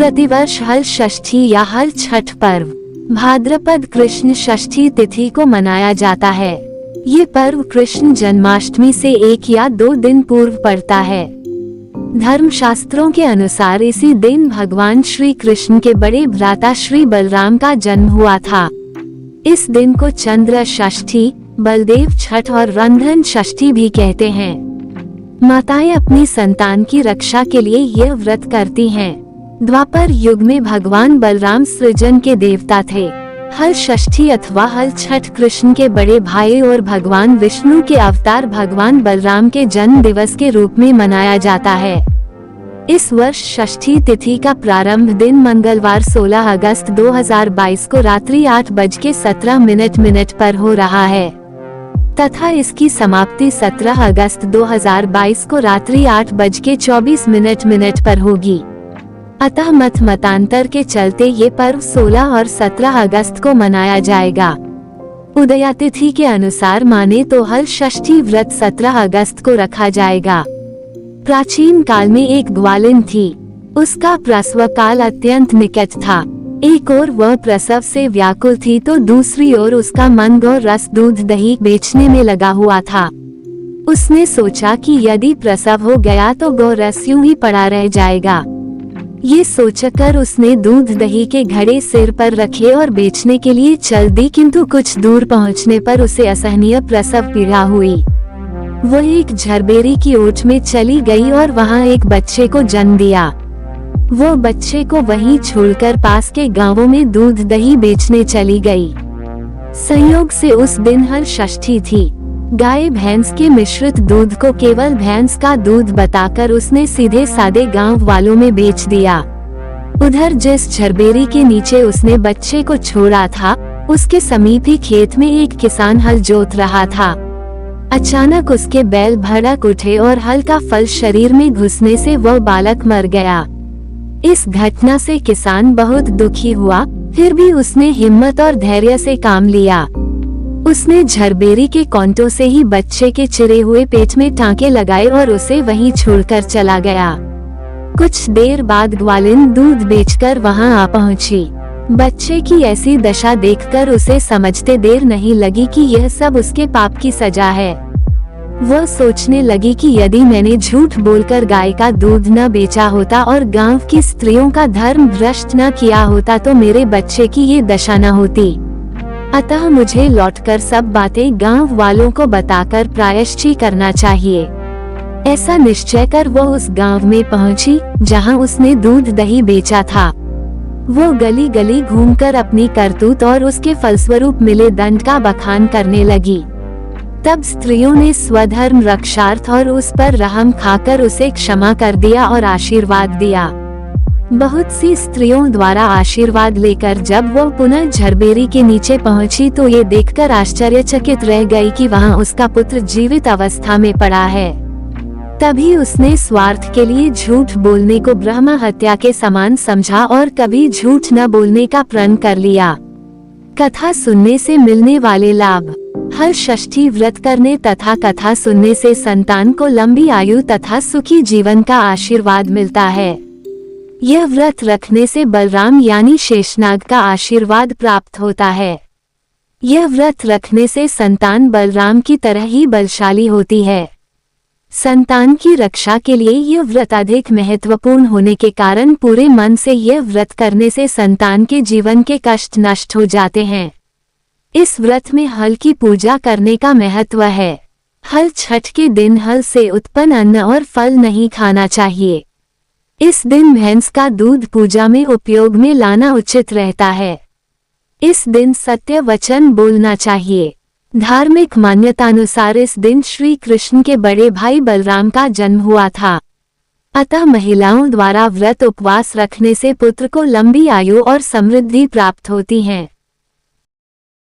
प्रतिवर्ष हल षष्ठी या हल छठ पर्व भाद्रपद कृष्ण षष्ठी तिथि को मनाया जाता है। ये पर्व कृष्ण जन्माष्टमी से 1 या 2 दिन पूर्व पड़ता है। धर्मशास्त्रों के अनुसार इसी दिन भगवान श्री कृष्ण के बड़े भ्राता श्री बलराम का जन्म हुआ था। इस दिन को चंद्र षष्ठी, बलदेव छठ और रंधन षष्ठी भी कहते हैं। माताएं अपनी संतान की रक्षा के लिए यह व्रत करती हैं। द्वापर युग में भगवान बलराम सृजन के देवता थे। हल षष्ठी अथवा हल छठ कृष्ण के बड़े भाई और भगवान विष्णु के अवतार भगवान बलराम के जन्म दिवस के रूप में मनाया जाता है। इस वर्ष षष्ठी तिथि का प्रारंभ दिन मंगलवार 16 अगस्त 2022 को रात्रि 8:17 पर हो रहा है तथा इसकी समाप्ति 17 अगस्त 2022 को रात्रि 8:24 पर होगी। अतः मतांतर के चलते ये पर्व 16 और 17 अगस्त को मनाया जाएगा। उदयातिथि के अनुसार माने तो हल षष्ठी व्रत 17 अगस्त को रखा जाएगा। प्राचीन काल में एक ग्वालिन थी। उसका प्रसव काल अत्यंत निकट था। एक ओर वह प्रसव से व्याकुल थी तो दूसरी ओर उसका मन गौ रस दूध दही बेचने में लगा हुआ था। उसने सोचा कि यदि प्रसव हो गया तो गौ रस यूं ही पड़ा रह जाएगा। ये सोचकर उसने दूध दही के घड़े सिर पर रखे और बेचने के लिए चल दी, किंतु कुछ दूर पहुंचने पर उसे असहनीय प्रसव पीड़ा हुई। वह एक झरबेरी की ओट में चली गई और वहां एक बच्चे को जन्म दिया। वो बच्चे को वहीं छोड़कर पास के गांवों में दूध दही बेचने चली गई। संयोग से उस दिन हल षष्ठी थी। गाय भैंस के मिश्रित दूध को केवल भैंस का दूध बताकर उसने सीधे सादे गांव वालों में बेच दिया। उधर जिस झरबेरी के नीचे उसने बच्चे को छोड़ा था, उसके समीप ही खेत में एक किसान हल जोत रहा था। अचानक उसके बैल भड़क उठे और हल का फल शरीर में घुसने से वह बालक मर गया। इस घटना से किसान बहुत दुखी हुआ, फिर भी उसने हिम्मत और धैर्य से काम लिया। उसने झरबेरी के कांटों से ही बच्चे के चिरे हुए पेट में टांके लगाए और उसे वहीं छोड़कर चला गया। कुछ देर बाद ग्वालिन दूध बेचकर वहां आ पहुंची। बच्चे की ऐसी दशा देखकर उसे समझते देर नहीं लगी कि यह सब उसके पाप की सजा है। वह सोचने लगी कि यदि मैंने झूठ बोलकर गाय का दूध न बेचा होता और गांव की स्त्रियों का धर्म भ्रष्ट न किया होता तो मेरे बच्चे की ये दशा न होती। अतः मुझे लौटकर सब बातें गांव वालों को बताकर प्रायश्चित करना चाहिए। ऐसा निश्चय कर वो उस गांव में पहुंची जहां उसने दूध दही बेचा था। वो गली गली घूमकर अपनी करतूत और उसके फलस्वरूप मिले दंड का बखान करने लगी। तब स्त्रियों ने स्वधर्म रक्षार्थ और उस पर रहम खाकर उसे क्षमा कर दिया और आशीर्वाद दिया। बहुत सी स्त्रियों द्वारा आशीर्वाद लेकर जब वो पुनः झरबेरी के नीचे पहुंची तो ये देखकर आश्चर्यचकित रह गई कि वहां उसका पुत्र जीवित अवस्था में पड़ा है। तभी उसने स्वार्थ के लिए झूठ बोलने को ब्रह्म हत्या के समान समझा और कभी झूठ न बोलने का प्रण कर लिया। कथा सुनने से मिलने वाले लाभ। हल षष्ठी व्रत करने तथा कथा सुनने से संतान को लंबी आयु तथा सुखी जीवन का आशीर्वाद मिलता है। यह व्रत रखने से बलराम यानी शेषनाग का आशीर्वाद प्राप्त होता है। यह व्रत रखने से संतान बलराम की तरह ही बलशाली होती है। संतान की रक्षा के लिए यह व्रत अधिक महत्वपूर्ण होने के कारण पूरे मन से यह व्रत करने से संतान के जीवन के कष्ट नष्ट हो जाते हैं। इस व्रत में हल की पूजा करने का महत्व है। हल छठ के दिन हल से उत्पन्न अन्न और फल नहीं खाना चाहिए। इस दिन भैंस का दूध पूजा में उपयोग में लाना उचित रहता है। इस दिन सत्य वचन बोलना चाहिए। धार्मिक मान्यतानुसार इस दिन श्री कृष्ण के बड़े भाई बलराम का जन्म हुआ था। अतः महिलाओं द्वारा व्रत उपवास रखने से पुत्र को लंबी आयु और समृद्धि प्राप्त होती है।